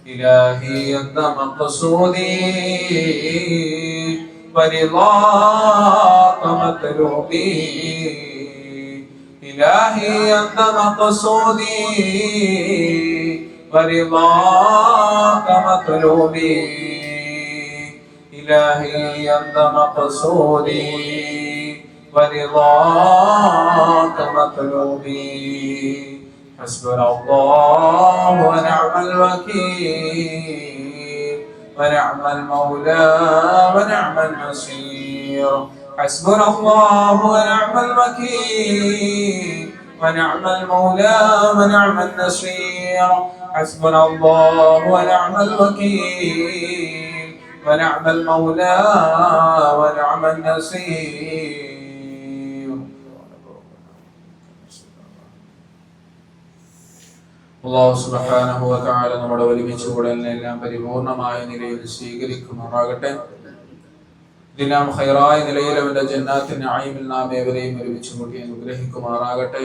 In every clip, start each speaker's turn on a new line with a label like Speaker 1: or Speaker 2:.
Speaker 1: إلهي أنت مقصودي ورضاك مطلوبي. إلهي أنت مقصودي ورضاك مطلوبي. إلهي أنت مقصودي ورضاك مطلوبي. حسبنا الله ونعم الوكيل ونعم المولى ونعم النصير. حسبنا الله ونعم الوكيل ونعم المولى ونعم النصير. حسبنا الله ونعم الوكيل ونعم المولى ونعم النصير. അല്ലാഹു സുബ്ഹാനഹു വ തആല നമ്മുടെ ഒരുമിച്ച് കൂടലിനെല്ലാം പരിപൂർണമായ നിലയിൽ സ്വീകരിക്കുമാറാകട്ടെ. ഇതിനാം ഖൈറായ നിലയിൽ അവന്റെ ജന്നാത്തിൻ നഈമിൽ നാം ഏവരെയും ഒരുമിച്ച് കൂട്ടി അനുഗ്രഹിക്കുമാറാകട്ടെ.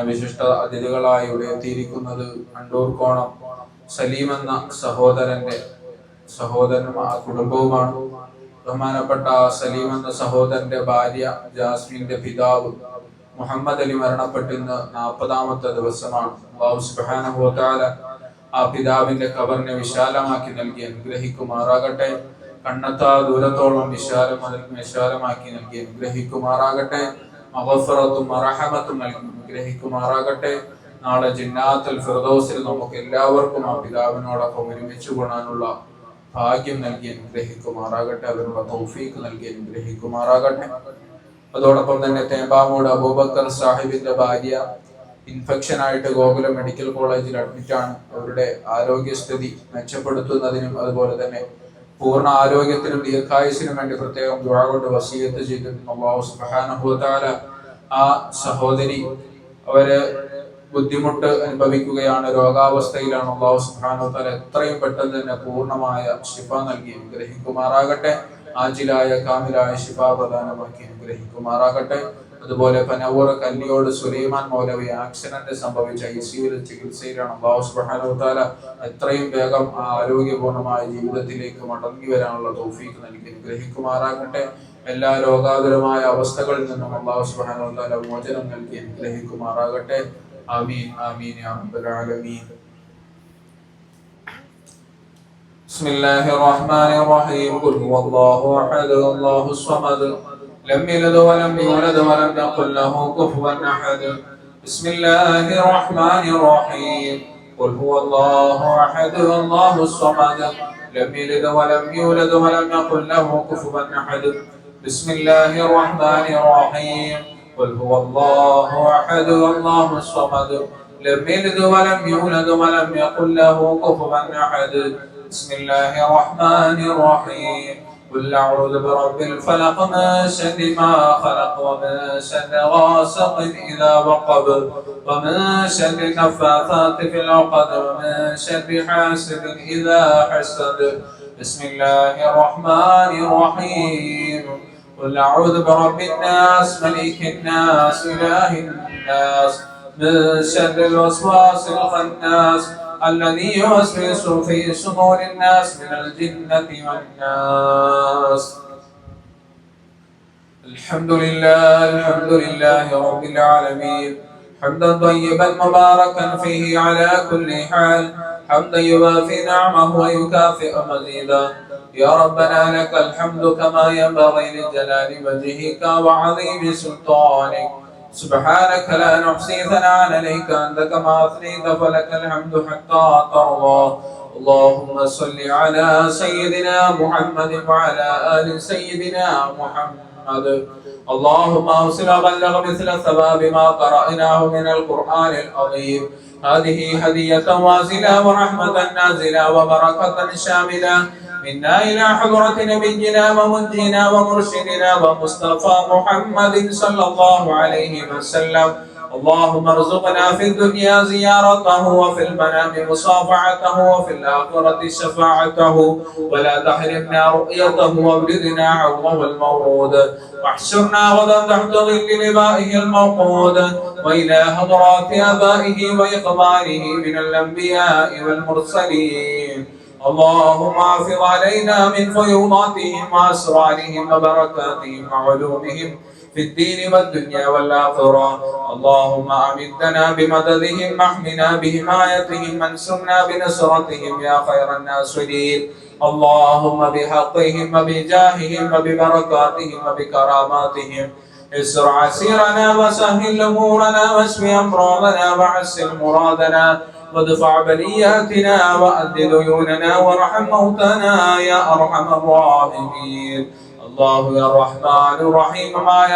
Speaker 1: വിശിഷ്ട അതിഥികളായി ഇവിടെ എത്തിയിരിക്കുന്നത് അണ്ടൂർക്കോണം സലീം എന്ന സഹോദരനും ആ കുടുംബവുമാണ്. ബഹുമാനപ്പെട്ട സലീം എന്ന സഹോദരന്റെ ഭാര്യ ജാസ്മിന്റെ പിതാവ് മുഹമ്മദ് അലി മരണപ്പെട്ട് ഇന്ന് 40ാമത്തെ ദിവസമാണ്. അല്ലാഹു സുബ്ഹാനഹു വ തആല ആ പിതാവിന്റെ ഖബറിനെ വിശാലമാക്കി നൽകി അനുഗ്രഹിക്കുമാറാകട്ടെ. കണ്ണത്താ ദൂരത്തോളം വിശാലമാക്കി നൽകി അനുഗ്രഹിക്കുമാറാകട്ടെ. മഗ്ഫിറത്തും റഹമത്തും നൽകി അനുഗ്രഹിക്കുമാറാകട്ടെ. നാളെ ജന്നാത്തുൽ ഫിർദൗസിൽ നമുക്ക് എല്ലാവർക്കും ആ പിതാവിനോടൊപ്പം ഒരുമിച്ച് കൂടാനുള്ള ഭാഗ്യം നൽകി അനുഗ്രഹിക്കുമാറാകട്ടെ. അതിനുള്ള തൗഫീഖ് നൽകി അനുഗ്രഹിക്കുമാറാകട്ടെ. അതോടൊപ്പം തന്നെ തേമ്പാമൂട് അബൂബക്കർ സാഹിബിന്റെ ഭാര്യ ഇൻഫെക്ഷൻ ആയിട്ട് ഗോകുലം മെഡിക്കൽ കോളേജിൽ അഡ്മിറ്റാണ്. അവരുടെ ആരോഗ്യസ്ഥിതി മെച്ചപ്പെടുത്തുന്നതിനും അതുപോലെ തന്നെ പൂർണ്ണ ആരോഗ്യത്തിനും ദീർഘായുസിനും വേണ്ടി പ്രത്യേകം ദുആ കൊണ്ട് വസിയത്ത് ചെയ്തിരുന്നു. അല്ലാഹു സുബ്ഹാനഹു വ തആല ആ സഹോദരി അവര് ബുദ്ധിമുട്ട് അനുഭവിക്കുകയാണ്, രോഗാവസ്ഥയിലാണ്. അല്ലാഹു സുബ്ഹാനഹു വ തആല എത്രയും പെട്ടെന്ന് തന്നെ പൂർണ്ണമായ ശിഫ നൽകി അനുഗ്രഹിക്കുമാറാകട്ടെ. ആജിലായ കാമിലായ ശിഫ പ്രദാനമാക്കി അനുഗ്രഹിക്കുമാറാകട്ടെ. അതുപോലെ പനവൂർ കല്ലിയോട് സുലൈമാൻ മൗലവി ആക്സിഡന്റ് സംഭവിച്ച ICUവിൽ ചികിത്സയിലാണ്. അല്ലാഹു സുബ്ഹാനഹു വ തആല എത്രയും വേഗം ആ ആരോഗ്യപൂർണമായ ജീവിതത്തിലേക്ക് മടങ്ങി വരാനുള്ള തൗഫീഖ് നൽകി അനുഗ്രഹിക്കുമാറാകട്ടെ. എല്ലാ രോഗാതുരമായ അവസ്ഥകളിൽ നിന്നും അല്ലാഹു സുബ്ഹാനഹു വ തആല മോചനം നൽകി അനുഗ്രഹിക്കുമാറാകട്ടെ. ആമീൻ ആമീൻ യാ റബ്ബൽ ആലമീൻ. ബിസ്മില്ലാഹിർ റഹ്മാനിർ റഹീം. ഖുൽ ഹുവല്ലാഹു അഹദ് അല്ലാഹുസ് സ്വമദ് ലം യലിദ് വലം യൂലദ് വലം യകുൽ ലഹു കുഫുവൻ അഹദ്. ബിസ്മില്ലാഹിർ റഹ്മാനിർ റഹീം. ഖുൽ ഹുവല്ലാഹു അഹദ് അല്ലാഹുസ് സ്വമദ് ലം യലിദ് വലം യൂലദ് വലം യകുൽ ലഹു കുഫുവൻ അഹദ്. ബിസ്മില്ലാഹിർ റഹ്മാനിർ റഹീം. ഖുൽ ഹുവല്ലാഹു അഹദ് അല്ലാഹുസ് സ്വമദ് ലം യലിദ് വലം യൂലദ് വലം യകുൽ ലഹു കുഫുവൻ അഹദ്. بسم الله الرحمن الرحيم. قل أعوذ برب الفلق من شر ما خلق ومن شر غاسق إذا وقب ومن شر النفاثات في العقد ومن شر حاسد إذا حسد. بسم الله الرحمن الرحيم. قل أعوذ برب الناس ملك الناس إله الناس من شر الوسواس الخناس الذي يوسوس في صدور الناس من الجنة والناس. الحمد لله رب العالمين. حمدا طيبا مباركا فيه على كل حال. حمدا يوافي نعمه ويكافئ مزيدا. يا ربنا لك الحمد كما ينبغي لجلال وجهك وعظيم سلطانك. سبحانك لا نحصي ثناء عليك أنت كما أثنيت فلك الحمد حتى ترضى. اللهم صل على سيدنا محمد وعلى آل سيدنا محمد. اللهم أوصل وبلغ مثل ثواب ما قرأناه من القرآن العظيم. هذه هدية واصلة ورحمة نازلة وبركة شاملة منا إلى حضرة نبينا ومنجينا ومرشدنا ومصطفى محمد صلى الله عليه وسلم. اللهم ارزقنا في الدنيا زيارته وفي المنام مصافحته وفي الآخرة شفاعته ولا تحرمنا رؤيته وابلغنا عوضه المورود واحشرنا غدا تحت ظل لبائه الموقود وإلى حضرات آبائه وإخوانه من الأنبياء والمرسلين. اللهم احفظ علينا من فيوضاتهم وأسرارهم وبركاتهم وعلومهم في الدين والدنيا والآخرة. اللهم أمدنا بمددهم واحمنا بحمايتهم وانصرنا بنصرتهم يا خير الناصرين. اللهم بحقهم وبجاههم وببركاتهم وبكراماتهم اسر عسيرنا وسهل أمورنا واشف أمراضنا وحسن مرادنا وادفع بلياتنا وأد ديوننا وارحم موتنا يا أرحم الراحمين. അല്ലാഹു യാ റഹ്മാനു റഹീമായ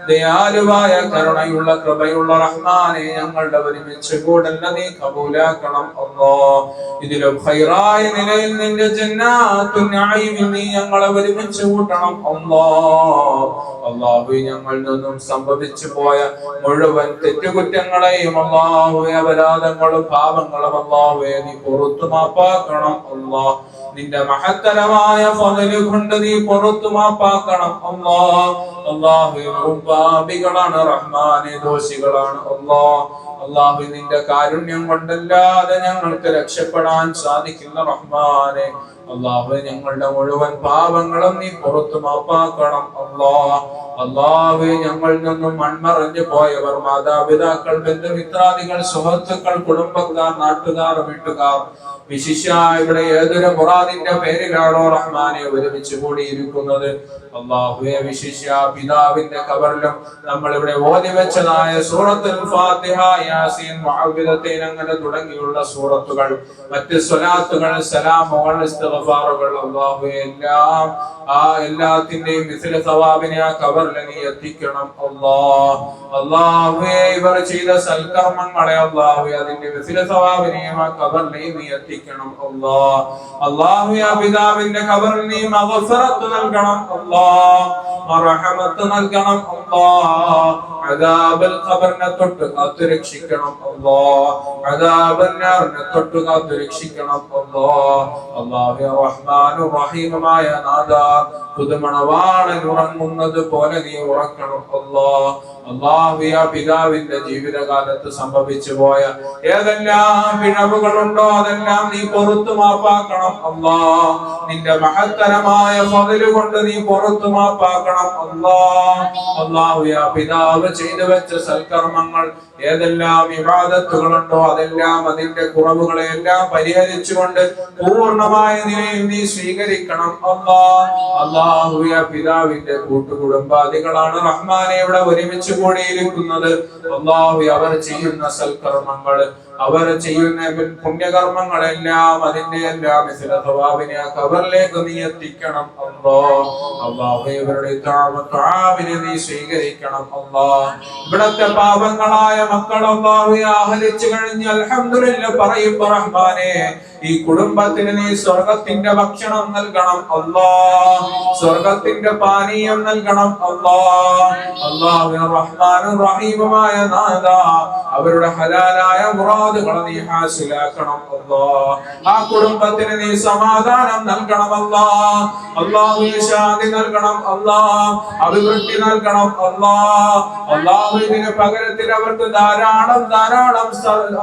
Speaker 1: ദയാലുവായ കരുണയുള്ള കൃപയുള്ള റഹ്മാനെ ഞങ്ങളുടെ ഒരുമിച്ച് കൂടൽ നീ കബൂലാക്കണം അല്ലാഹ്. ഇതിലും ഖൈറായ നിലയിൽ നിന്റെ ജന്നാത്തുൻ നഈമിൽ നീ ഞങ്ങളെ ഒരുമിച്ച് കൂട്ടണം അല്ലാഹ്. അല്ലാഹു ഞങ്ങളിൽ നിന്നും സംഭവിച്ചു പോയ മുഴുവൻ തെറ്റുകുറ്റങ്ങളെയും അല്ലാഹുവേ അപരാധങ്ങളും പാപങ്ങളും അല്ലാഹുവേ നീ പുറത്തു മാപ്പാക്കണം അല്ലാഹ്. നിന്റെ മഹത്തരമായ ഫള് കൊണ്ട് നീ പുറത്തു മാപ്പാക്കണം അല്ലാഹ്. അല്ലാഹുവേ പാപികളാണ് റഹ്മാനെ, ദോഷികളാണ് അല്ലാഹ്. അല്ലാഹു നിന്റെ കാരുണ്യം കൊണ്ടല്ലാതെ ഞങ്ങൾക്ക് രക്ഷപ്പെടാൻ സാധിക്കില്ല റഹ്മാനെ. അല്ലാഹു ഞങ്ങളുടെ മുഴുവൻ പാപങ്ങളും നീ പുറത്തു മാപ്പാക്കണം അല്ലാഹ്. അല്ലാഹു ഞങ്ങളിൽ നിന്നും മൺമറഞ്ഞു പോയവർ, മാതാപിതാക്കൾ, ബന്ധുമിത്രാദികൾ, സുഹൃത്തുക്കൾ, കുടുംബക്കാർ, നാട്ടുകാർ, വീട്ടുകാർ, വിശിഷ്യ ഇവിടെ ഏതൊരു മുറാദിന്റെ പേരിലാണോ റഹ്മാനെ ഒരുമിച്ച് കൂടിയിരിക്കുന്നത് അല്ലാഹുവേ, വിശിഷ്യ പിതാവിന്റെ ഖബറിലും നമ്മൾ ഇവിടെ ഓതി വെച്ചതായ സൂറത്തുൽ ഫാത്തിഹ, യാസീൻ, മുഅവ്വിദത്തൈൻ അങ്ങനെ തുടങ്ങിയുള്ള സൂറത്തുകൾ, മറ്റ് സ്വലാത്തുകൾ, സലാമുകൾ, ഇസ്തിഗ്ഫാറുകൾ അല്ലാഹുവേ എല്ലാം എല്ലാത്തിന്റെയും മിസ്ല സവാബിനെ ആ ഖബറിൽ നീ എത്തിക്കണം അല്ലാഹ്. അല്ലാഹുവേ ഇവർ ചെയ്ത സൽക്കർമ്മങ്ങളെ അല്ലാഹുവേ അതിന്റെ മിസ്ല സവാബിനെ ആ ഖബറിൽ നീ എത്തിക്കണം അല്ലാഹ്. അല്ലാഹുവേ പിതാവിന്റെ ഖബറിൽ നീ മഗ്ഫിറത്ത് നൽകണം അല്ലാഹ്, റഹ്മത്ത് നൽകണം അല്ലാഹ്. അദാബൽ ഖബറിനെ തൊട്ട് കാത്തു രക്ഷിക്കണം അല്ലാഹ്, അദാബൻ നാറിനെ തൊട്ട് കാത്തു രക്ഷിക്കണം അല്ലാഹ്. അല്ലാഹു റഹ്മാനു റഹീമായ നാദാ, പുതുമണവാളൻ ഉറങ്ങുന്നത് പോലെ നീ ഉറക്കണം അല്ലാഹ്. അല്ലാഹു പിതാവിന്റെ ജീവിതകാലത്ത് സംഭവിച്ചു പോയ ഏതെല്ലാം പിഴവുകളുണ്ടോ അതെല്ലാം നീ പുറത്തു മാപ്പാക്കണം അല്ലാഹ്. നിന്റെ മഹത്തരമായ ഫള് കൊണ്ട് നീ പുറത്തു മാപ്പാക്കണം അല്ലാഹ്. അല്ലാഹു പിതാവ് ചെയ്തു വെച്ച സൽക്കർമ്മങ്ങൾ ഏതെല്ലാം ഇബാദത്തുകളുണ്ടോ അതെല്ലാം അതിന്റെ കുറവുകളെ എല്ലാം പരിഹരിച്ചുകൊണ്ട് പൂർണ്ണമായ നിലയിൽ നീ സ്വീകരിക്കണം അല്ലാഹ്. അല്ലാഹു പിതാവിന്റെ കൂട്ടുകുടുംബാദികളാണ് റഹ്മാനെ ഇവിടെ ഒരുമിച്ച് കൂടിയിരിക്കുന്നത് അല്ലാഹു. അവർ ചെയ്യുന്ന സൽക്കർമ്മങ്ങൾ, അവർ ചെയ്യുന്ന പുണ്യകർമ്മങ്ങളെല്ലാം അതിന്റെ എല്ലാം സവാബിനെ ആ ഖബറിലേക്ക് നീ എത്തിക്കണം അല്ലാഹ്. അല്ലാഹു ഇവരുടെ തആവിനെ നീ സ്വീകരിക്കണം അല്ലാഹ്. ഇവിടത്തെ പാപങ്ങളായ മക്കൾ അല്ലാഹു ആഹരിച്ചു കഴിഞ്ഞ് അൽഹംദുലില്ലാഹ് പറയുമ്പോൾ റഹ്മാനെ ഈ കുടുംബത്തിന് നീ സ്വർഗത്തിന്റെ ഭക്ഷണം നൽകണം അല്ലാഹ്, സ്വർഗത്തിന്റെ പാനീയം നൽകണം അല്ലാഹ്. അല്ലാഹു റഹ്മാനും റഹീമുമായ നാദാ, അവരുടെ ഹലാലായ മുറാദുകളെ നീ ഹാസിലാക്കണം അല്ലാഹ്. ആ കുടുംബത്തിന് നീ സമാധാനം നൽകണം അല്ലാഹ്. അല്ലാഹു ശാന്തി നൽകണം അല്ലാഹ്, അഭിവൃദ്ധി നൽകണം അല്ലാഹ്. അല്ലാഹു ഇതിന് പകരത്തിൽ അവർക്ക് ധാരാളം ധാരാളം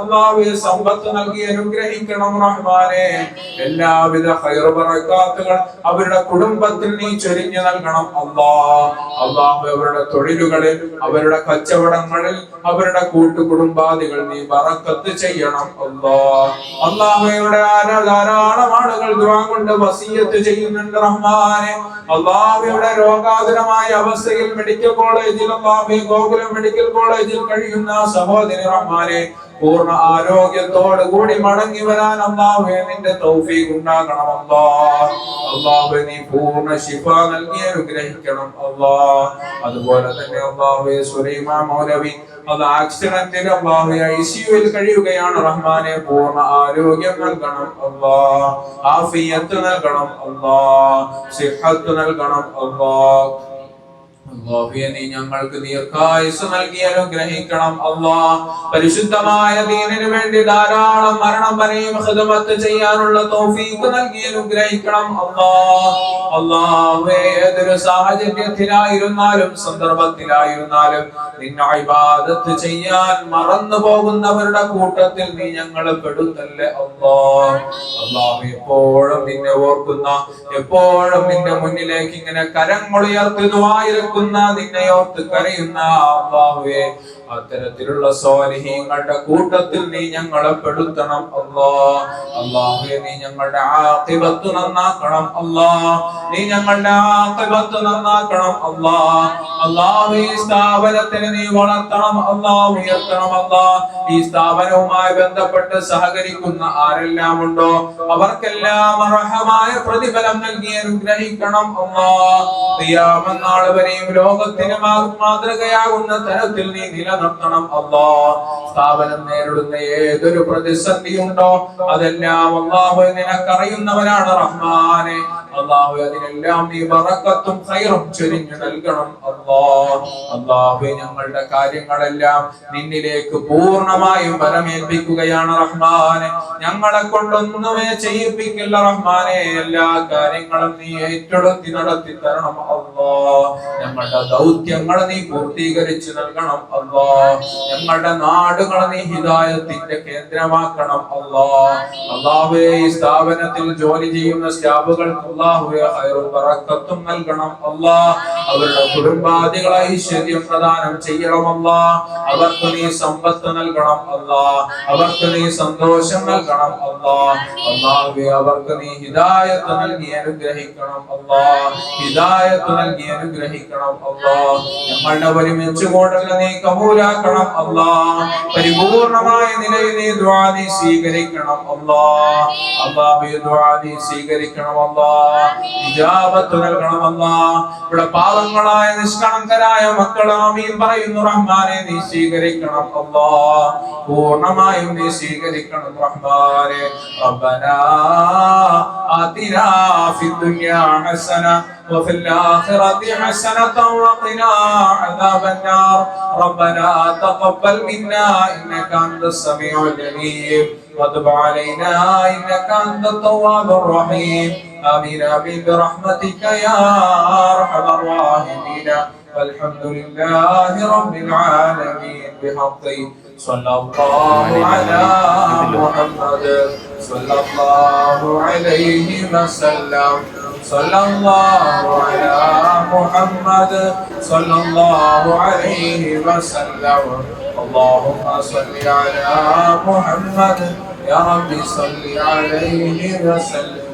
Speaker 1: അല്ലാഹു സമ്പത്ത് നൽകി അനുഗ്രഹിക്കണം റഹ്മാനെ. എല്ലാവിധ ഖൈർ ബറകാത്തുകൾ അവരുടെ കുടുംബത്തിൽ നീ ചൊരിഞ്ഞു നൽകണം അല്ലാഹ്. അല്ലാഹു അവരുടെ തൊഴിലുകളിൽ, അവരുടെ കച്ചവടങ്ങളിൽ, അവരുടെ കൂട്ടുകുടുംബാദികൾ നീ ബറക്കത്ത് ചെയ്യണം അല്ലാഹ്. അല്ലാഹുവയുടെ ധാരാളം ആളുകൾ ദുആ കൊണ്ട് വസിയത്ത് ചെയ്യുന്നുണ്ട് റഹ്മാനെ. അല്ലാഹുവയുടെ രോഗാതുരമായ അവസ്ഥയിൽ മെഡിക്കൽ കോളേജിൽ, അല്ലാഹു ഗോകുലം മെഡിക്കൽ കോളേജിൽ കഴിയുന്ന സഹോദരി റഹ്മാനെ പൂർണ്ണ ആരോഗ്യത്തോട് കൂടി മടങ്ങി വരാൻ അല്ലാഹുവേ നിന്റെ തൗഫീഖ് ഉണ്ടാകണം അല്ലാഹ്. അല്ലാഹുവേ നീ പൂർണ്ണ ശിഫ നൽകി അനുഗ്രഹിക്കണം അല്ലാഹ്. അതുപോലെ തന്നെ അല്ലാഹുവേ സുലൈമാൻ മൗലവി അത് ആക്സിഡന്റിൽ അല്ലാഹുവേ ഐസിയുവിൽ കഴിയുകയാണ് റഹ്മാനെ. പൂർണ്ണ ആരോഗ്യം നൽകണം അല്ലാഹ്, ആഫിയത്ത് നൽകണം അല്ലാഹ്, സിഹത്ത് നൽകണം അല്ലാഹ്. അല്ലാഹുവേ നീ ഞങ്ങൾക്ക് ദീർഘായുസ്സ് നൽകി അനുഗ്രഹിക്കണം അല്ലാഹ്. പരിശുദ്ധമായ ദീനിനു വേണ്ടി ധാരാളം മരണം വരെയും ഖിദ്മത്ത് ചെയ്യാനുള്ള തൗഫീഖ് നൽകി അനുഗ്രഹിക്കണം അല്ലാഹ്. അല്ലാഹുവേ ഏതൊരു സാഹചര്യത്തിലായിരുന്നാലും സന്ദർഭത്തിലായിരുന്നാലും നിന്നെ ഇബാദത്ത് ചെയ്യാൻ മറന്നു പോകുന്നവരുടെ കൂട്ടത്തിൽ നീ ഞങ്ങളെ പെടുത്തല്ലേ അല്ലാഹ്. അല്ലാഹു എപ്പോഴും നിന്നെ ഓർക്കുന്ന, എപ്പോഴും നിന്റെ മുന്നിലേക്ക് ഇങ്ങനെ കരങ്ങളുയർത്തി ദുആയിരക്കുന്ന, നിന്നെ ഓർത്ത് കരയുന്ന അല്ലാഹുവേ അത്തരത്തിലുള്ള സ്വാലിഹീങ്ങളുടെ കൂട്ടത്തിൽ നീ ഞങ്ങളെ പെടുത്തണം അല്ലാഹ്. അല്ലാഹുവേ നീ ഞങ്ങളുടെ ആഖിബത്ത് നന്നാക്കണം അല്ലാഹ്. നീ ഞങ്ങളുടെ ആഖിബത്ത് നന്നാക്കണം അല്ലാഹ്. അല്ലാഹുവേ ഈ സ്ഥാപനത്തിനെ നീ വളർത്തണം അല്ലാഹ്, ഉയർത്തണം അല്ലാഹ്. ഈ സ്ഥാപനവുമായി ബന്ധപ്പെട്ട് സഹകരിക്കുന്ന ആരെല്ലാം ഉണ്ടോ അവർക്കെല്ലാം അർഹമായ പ്രതിഫലം നൽകി അനുഗ്രഹിക്കണം അല്ലാഹ്. ഖിയാമത്ത് നാൾ വരെയും ലോകത്തിന് മാതൃകയാകുന്ന തരത്തിൽ നീ നിലനിർത്തണം അല്ലാഹ്. സ്ഥാപനം നേരിടുന്ന ഏതൊരു പ്രതിസന്ധി ഉണ്ടോ അതെല്ലാം അല്ലാഹു നിനക്കറിയുന്നവനാണ് റഹ്മാനെ. അല്ലാഹു അതിനെല്ലാം നീ ബറക്കത്തും ഖൈറും ചൊരിഞ്ഞു നൽകണം അല്ലാഹ്. അല്ലാഹു ഞങ്ങളുടെ കാര്യങ്ങളെല്ലാം നിന്നിലേക്ക് പൂർണ്ണമായും ബലമേൽപ്പിക്കുകയാണ് റഹ്മാനെ. ഞങ്ങളെ കൊണ്ടൊന്നുമേ ചെയ്യിപ്പിക്കില്ല റഹ്മാനെ. എല്ലാ കാര്യങ്ങളും നീ ഏറ്റെടുത്തി നടത്തി തരണം അല്ലാഹ്. ഞങ്ങളുടെ ദൗത്യങ്ങൾ നീ പൂർത്തീകരിച്ചു നൽകണം അല്ലാഹ്. ഞങ്ങളുടെ നാടുകൾ നീ ഹിദായത്തിന്റെ കേന്ദ്രമാക്കണം അല്ലാഹ്. അല്ലാഹുവേ ഈ സ്ഥാപനത്തിൽ ജോലി ചെയ്യുന്ന സ്റ്റാഫുകൾക്ക് അല്ലാഹുവേ ഖൈറും ബറക്കത്തും നൽകണം അല്ലാഹ്. അവരുടെ കുടുംബാദികളെ ഐശ്വര്യം പ്രദാനം ചെയ്യണം അല്ലാഹ്. അവർക്ക് നീ സമ്പത്ത് നൽകണം അല്ലാഹ്. അവർക്ക് നീ സന്തോഷം നൽകണം അല്ലാഹ്. അല്ലാഹുവേ അവർക്ക് നീ ഹിദായത്ത് നൽകി അനുഗ്രഹിക്കണം അല്ലാഹ്. ഹിദായത്ത് നൽകി അനുഗ്രഹിക്കണം അല്ലാഹ്. ഞങ്ങളുടെ ഒരുമിച്ച് കൂടൽ നീ കബൂലാക്കണം അല്ലാഹ്. പരിപൂർണമായ നിലയിൽ നീ ദുആ നീ സ്വീകരിക്കണം അല്ലാഹ്. അല്ലാഹുവേ ദുആ നീ സ്വീകരിക്കണം അല്ലാഹ്. ഇജാബത്ത് നൽകണം അല്ലാഹ്. ഇവിടെ പാവങ്ങളായ നിഷ്കളങ്കരായ മക്കൾ ആമീൻ പറയുന്നു റഹ്മാനെ. നീ സ്വീകരിക്കണം അല്ലാഹ്. പൂർണ്ണമായും നീ സ്വീകരിക്കണം റഹ്മാനെ. റബ്ബനാ ആതിനാ ഫിദ്ദുനിയാ ഹസന وفي الآخرة حسنة وقنا عذاب النار ربنا تقبل منا إنك أنت السميع العليم وتب علينا إنك أنت التواب الرحيم آمين آمين برحمتك يا أرحم الراحمين والحمد لله رب العالمين بحق صلى الله على محمد صلى الله عليه وسلم صلى الله على محمد صلى الله عليه وسلم اللهم صل على محمد يا رب صل عليه وسلم